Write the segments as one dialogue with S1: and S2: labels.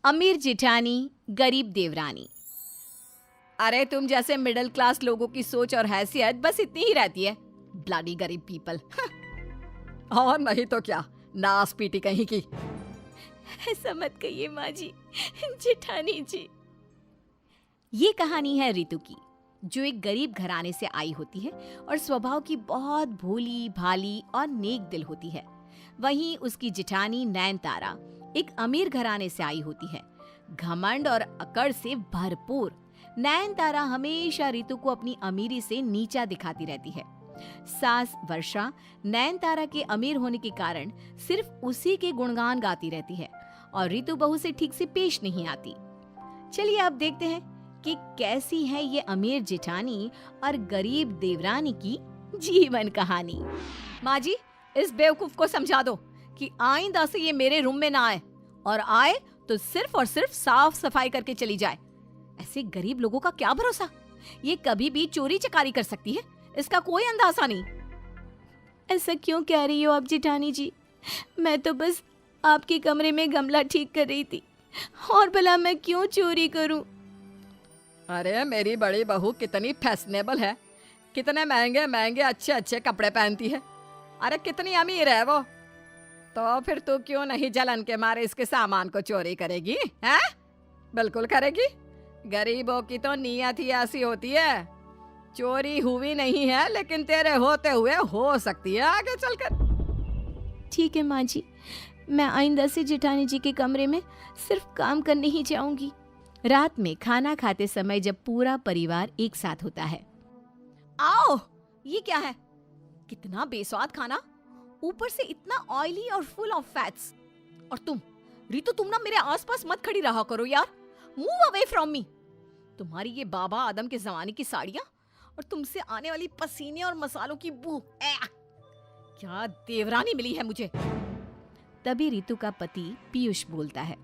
S1: अमीर जिठानी, गरीब देवरानी। अरे तुम जैसे मिडिल क्लास लोगों की सोच और हैसियत बस इतनी ही रहती है। ब्लडी गरीब पीपल।
S2: और नहीं तो क्या, नास पीटी कहीं की।
S1: ऐसा मत कहिए माँ जी, जिठानी जी। ये कहानी है रितु की, जो एक गरीब घराने से आई होती है और स्वभाव की बहुत भोली भाली और नेक दिल होती है। वहीं उसकी जिठानी नयनतारा एक अमीर घराने से आई होती है, घमंड और अकड़ से भरपूर। नयनतारा हमेशा रितु को अपनी अमीरी से नीचा दिखाती रहती है। सास वर्षा नयनतारा के अमीर होने के कारण सिर्फ उसी के गुणगान गाती रहती है और रितु बहू से ठीक से पेश नहीं आती। चलिए अब देखते हैं कि कैसी है ये अमीर जिठानी और गरीब देवरानी की जीवन कहानी। माँ जी, इस बेवकूफ को समझा दो कि आइंदा से ये मेरे रूम में ना आए, और आए तो सिर्फ और सिर्फ साफ सफाई करके चली जाए। ऐसे गरीब लोगों का क्या भरोसा, ये कभी भी चोरी चकारी कर सकती है, इसका कोई अंदाजा नहीं। ऐसा क्यों कह रही हो आप जिठानी जी? मैं तो बस आपके कमरे में गमला ठीक कर रही थी, और भला मैं क्यों चोरी करूं?
S2: अरे मेरी बड़ी बहू कितनी फैशनेबल है, कितने महंगे महंगे अच्छे अच्छे कपड़े पहनती है। अरे कितनी अमीर है वो, तो फिर तू क्यों नहीं जलन के मारे इसके सामान को चोरी करेगी? हैं? बिल्कुल करेगी। गरीबों की तो नीयत ही ऐसी होती है। चोरी हुई नहीं है, लेकिन तेरे होते हुए हो सकती है आगे चलकर।
S1: ठीक है माँ जी, मैं आइंदा से जिठानी जी के कमरे में सिर्फ काम करने ही जाऊंगी। रात में खाना खाते समय जब पूरा परिवार एक साथ होता है। आओ, ये क्या है? कितना बेस्वाद खाना, ऊपर से इतना ऑयली और फुल ऑफ फैट्स। और तुम रितु, तुम ना मेरे आसपास मत खड़ी रहा करो यार। Move away from me. तुम्हारी ये बाबा आदम के जमाने की साड़ियां और तुमसे आने वाली पसीने और मसालों की बू, क्या देवरानी मिली है मुझे। तभी रितु का पति पीयूष बोलता है,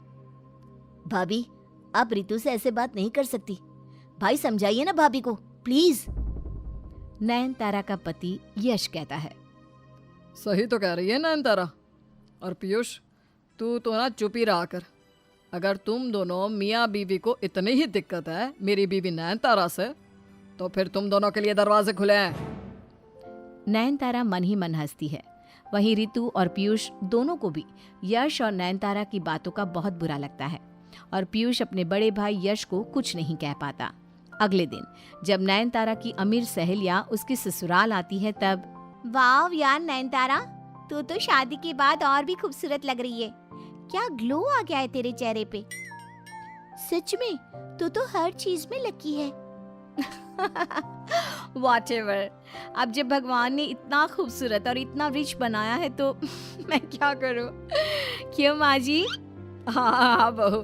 S3: भाभी, आप रितु से ऐसे बात नहीं कर सकती। भाई समझाइए ना भाभी को, प्लीज।
S1: नयनतारा का पति यश कहता है,
S2: सही तो कह रही है नयनतारा। और पीयूष, तू तो ना चुप ही रहा कर। अगर तुम दोनों मियाँ बीवी को इतनी ही दिक्कत है मेरी बीवी नयनतारा से, तो फिर तुम दोनों के लिए दरवाजे खुले हैं।
S1: नयनतारा मन ही मन हंसती है। वहीं रितु और पीयूष दोनों को भी यश और नयनतारा की बातों का बहुत बुरा लगता है, और पीयूष अपने बड़े भाई यश को कुछ नहीं कह पाता। अगले दिन जब नयनतारा की अमीर सहेलियां उसकी ससुराल आती है तब,
S3: वाह यार नयनतारा, तू तो शादी के बाद और भी खूबसूरत लग रही है। क्या ग्लो आ गया है तेरे चेहरे पे। सच में तू तो हर चीज में लकी है।
S1: Whatever। अब जब भगवान ने इतना खूबसूरत और इतना रिच बनाया है तो मैं क्या करूं? क्यों माँ जी?
S2: हाँ बहू,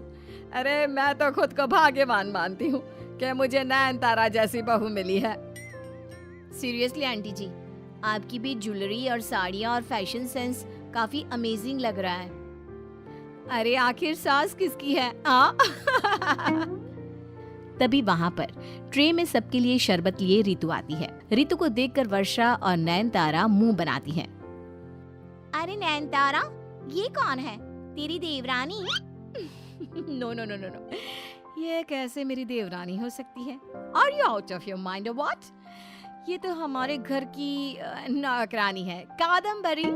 S2: अरे मैं तो खुद को भाग्यवान मानती हूँ कि मुझे नयनतारा जैसी बहू मिली है।
S1: सीरियसली आंटी जी, आपकी भी ज्वेलरी और साड़ियाँ और फैशन सेंस काफी अमेजिंग लग रहा है। अरे आखिर सास किसकी है? तभी वहां पर ट्रे में सबके लिए शरबत लिए रितु आती है। रितु को देखकर वर्षा और नयनतारा मुंह बनाती हैं।
S3: अरे नयनतारा, ये कौन है? तेरी देवरानी?
S1: No no no no no, ये कैसे मेरी देवरानी हो सकती है? Are you out of your mind और व्हाट? ये तो हमारे घर की नौकरानी है, कादम्बरी।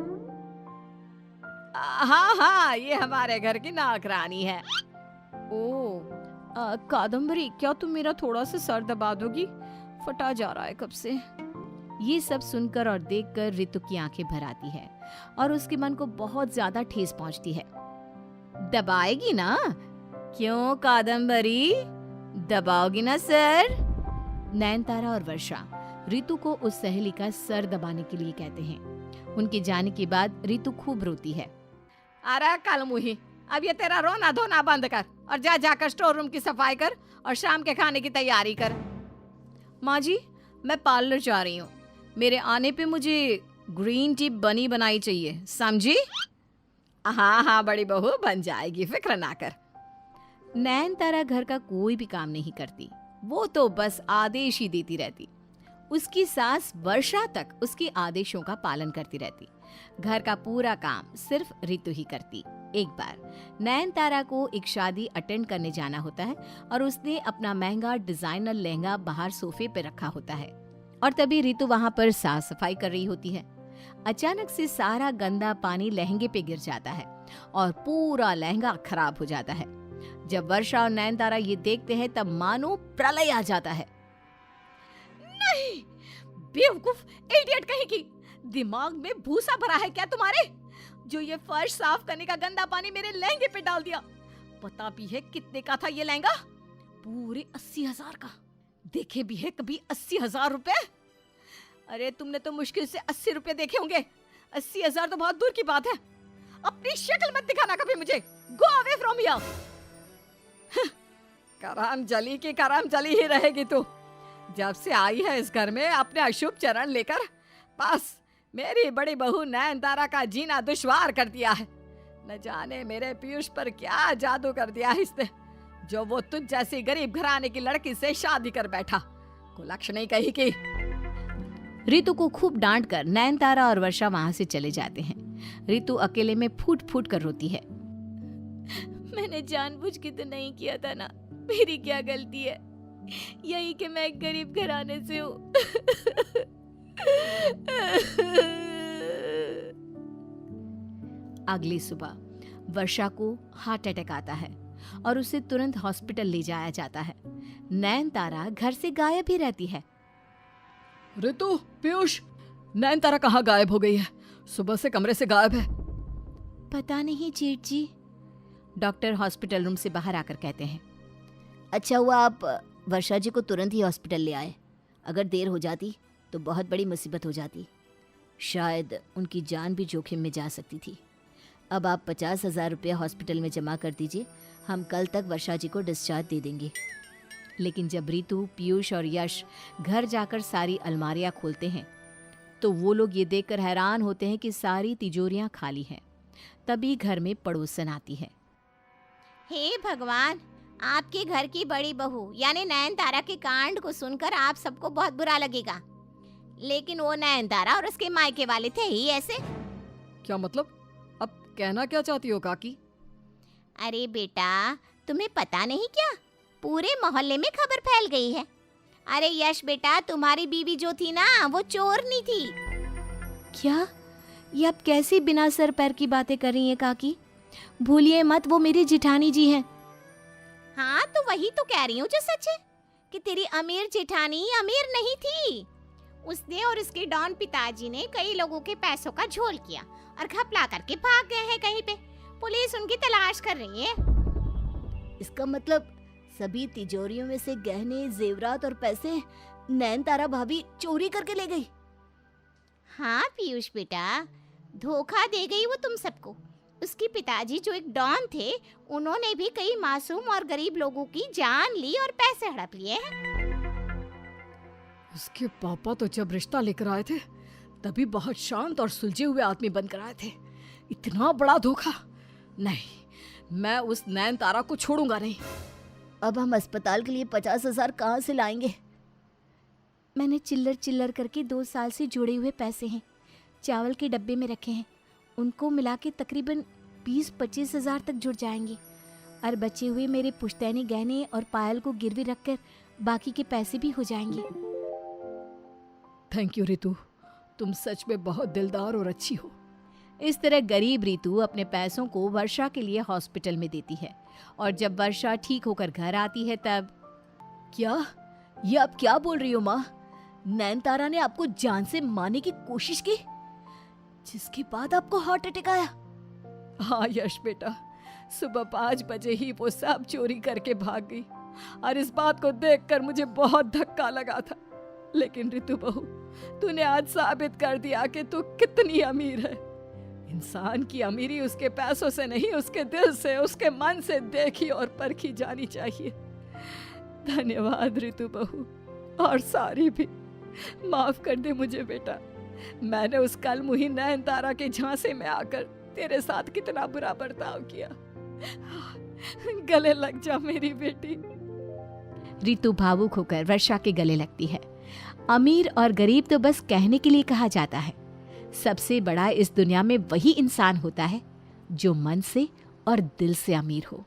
S2: हाँ हाँ, ये हमारे घर की नौकरानी है।
S1: ओह कादम्बरी, क्या तुम मेरा थोड़ा सा सर दबा दोगी? फटा जा रहा है कब से। ये सब सुनकर और देखकर रितु की आंखें भर आती है और उसके मन को बहुत ज्यादा ठेस पहुंचती है। दबाएगी ना? क्यों कादम्बरी, दबाओगी ना सर? नयनतारा और वर्षा रितु को उस सहेली का सर दबाने के लिए कहते हैं। उनके जाने के बाद रितु खूब रोती है।
S2: अरे कल मुही, अब ये तेरा रोना धोना बंद कर और जा जाकर स्टोर रूम की सफाई कर और शाम के खाने की तैयारी कर।
S1: माँ जी, मैं पार्लर जा रही हूँ। मेरे आने पे मुझे ग्रीन टी बनी बनाई चाहिए, समझी?
S2: हाँ हाँ बड़ी बहू, बन जाएगी, फिक्र ना कर।
S1: नयनतारा घर का कोई भी काम नहीं करती, वो तो बस आदेश ही देती रहती। उसकी सास वर्षा तक उसके आदेशों का पालन करती रहती। घर का पूरा काम सिर्फ रितु ही करती। एक बार नयनतारा को एक शादी अटेंड करने जाना होता है और उसने अपना महंगा डिजाइनर लहंगा बाहर सोफे पे रखा होता है और तभी रितु वहां पर साफ सफाई कर रही होती है। अचानक से सारा गंदा पानी लहंगे पे गिर जाता है और पूरा लहंगा खराब हो जाता है। जब वर्षा और नयनतारा ये देखते हैं तब मानो प्रलय आ जाता है।
S2: नहीं, बेवकूफ, इडियट कहीं की, दिमाग में भूसा भरा है क्या तुम्हारे, जो ये फर्श साफ करने का गंदा पानी मेरे लहंगे पे डाल दिया। पता भी है कितने का था ये लहंगा? पूरे 80,000 का। देखे भी है कभी 80,000 रुपए? अरे तुमने तो मुश्किल से 80 रुपए देखे होंगे, 80,000 तो बहुत दूर की बात है। अपनी शक्ल मत दिखाना कभी मुझे। Go away from here. कराम जली की कराम जली ही रहेगी तू। जब से आई है इस घर में अपने अशुभ चरण लेकर, बस मेरी बड़ी बहू नयनतारा का जीना दुश्वार कर दिया है। न जाने मेरे पीयूष पर क्या जादू कर दिया है इसने, जो वो तुझ जैसी गरीब घराने की लड़की से शादी कर बैठा। कुलक्ष नहीं कही की।
S1: रितु को खूब डांट कर नयनतारा और वर्षा वहां से चले जाते हैं। रितु अकेले में फूट फूट कर रोती है।
S3: मैंने जानबूझ के तो नहीं किया था ना, मेरी क्या गलती है? यही कि मैं एक गरीब घराने से हूँ।
S1: अगली सुबह वर्षा को हार्ट अटैक आता है और उसे तुरंत हॉस्पिटल ले जाया जाता है। नयनतारा घर से गायब ही रहती है।
S2: ऋतु, पीयूष, नयनतारा कहाँ गायब हो गई है? सुबह से कमरे से गायब है।
S3: पता नहीं जेठ जी।
S1: डॉक्टर हॉस्पिटल रूम से बाहर आकर कहते हैं,
S3: अच्छा हुआ आप वर्षा जी को तुरंत ही हॉस्पिटल ले आए। अगर देर हो जाती तो बहुत बड़ी मुसीबत हो जाती, शायद उनकी जान भी जोखिम में जा सकती थी। अब आप 50,000 रुपये हॉस्पिटल में जमा कर दीजिए, हम कल तक वर्षा जी को डिस्चार्ज दे देंगे।
S1: लेकिन जब रितु, पीयूष और यश घर जाकर सारी अलमारियां खोलते हैं तो वो लोग ये देखकर हैरान होते हैं कि सारी तिजोरियां खाली हैं। तभी घर में पड़ोसन आती है।
S3: हे भगवान, आपके घर की बड़ी बहू यानी नयनतारा के कांड को सुनकर आप सबको बहुत बुरा लगेगा, लेकिन वो नयनतारा और उसके मायके वाले थे ही ऐसे।
S2: क्या मतलब? अब कहना क्या चाहती हो काकी?
S3: अरे बेटा, तुम्हें पता नहीं क्या, पूरे मोहल्ले में खबर फैल गई है। अरे यश बेटा, तुम्हारी बीवी जो थी ना, वो चोरनी थी।
S1: क्या? ये अब कैसी बिना सर पैर की बातें कर रही हैं काकी? भूलिए मत, वो मेरी जिठानी जी हैं।
S3: हाँ तो वही तो कह रही हूँ जो सच है, कि तेरी अमीर जेठानी अमीर नहीं थी। उसने और उसके डॉन पिताजी ने कई लोगों के पैसों का झोल किया और घपला करके भाग गए हैं कहीं पे। पुलिस उनकी तलाश कर रही है।
S4: इसका मतलब सभी तिजोरियों में से गहने, जेवरात और पैसे नयनतारा भाभी चोरी करके ले गई।
S3: हाँ पीयूष बेटा, धोखा दे गई वो तुम सबको। उसके पिताजी जो एक डॉन थे, उन्होंने भी कई मासूम और गरीब लोगों की जान ली और पैसे हड़प लिए हैं।
S2: उसके पापा तो जब रिश्ता लेकर आए थे तभी बहुत शांत और सुलझे हुए आदमी बनकर आए थे। इतना बड़ा धोखा? नहीं, मैं उस नयनतारा को छोड़ूंगा नहीं।
S4: अब हम अस्पताल के लिए 50,000 कहाँ से लाएंगे?
S1: मैंने चिल्लर चिल्लर करके 2 साल से जोड़े हुए पैसे हैं, चावल के डब्बे में रखे हैं। उनको मिला के तकरीबन 20-25 हज़ार तक जुड़ जाएंगे और बचे हुए मेरे पुश्तैनी गहने और पायल को गिरवी रखकर बाकी के पैसे भी हो जाएंगे।
S2: थैंक यू रितु, तुम सच में बहुत दिलदार और अच्छी हो।
S1: इस तरह गरीब रितु अपने पैसों को वर्षा के लिए हॉस्पिटल में देती है और जब वर्षा ठीक होकर घर आती है तब
S4: क्या? ये आप क्या बोल रही हो माँ? नयनतारा ने आपको जान से मारने की कोशिश की, जिसके बाद आपको हार्ट अटैक आया?
S2: हाँ यश बेटा, सुबह 5 बजे ही वो सब चोरी करके भाग गई और इस बात को देखकर मुझे बहुत धक्का लगा था। लेकिन रितु बहू, तूने आज साबित कर दिया कि तू कितनी अमीर है। इंसान की अमीरी उसके पैसों से नहीं, उसके दिल से, उसके मन से देखी और परखी जानी चाहिए। धन्यवाद रितु बहू, और सारी भी माफ कर दे मुझे बेटा। मैंने उस कल मुही नयनतारा के झांसे में आकर तेरे साथ कितना बुरा बर्ताव किया। गले लग जा मेरी बेटी।
S1: रितु भावुक होकर वर्षा के गले लगती है। अमीर और गरीब तो बस कहने के लिए कहा जाता है। सबसे बड़ा इस दुनिया में वही इंसान होता है जो मन से और दिल से अमीर हो।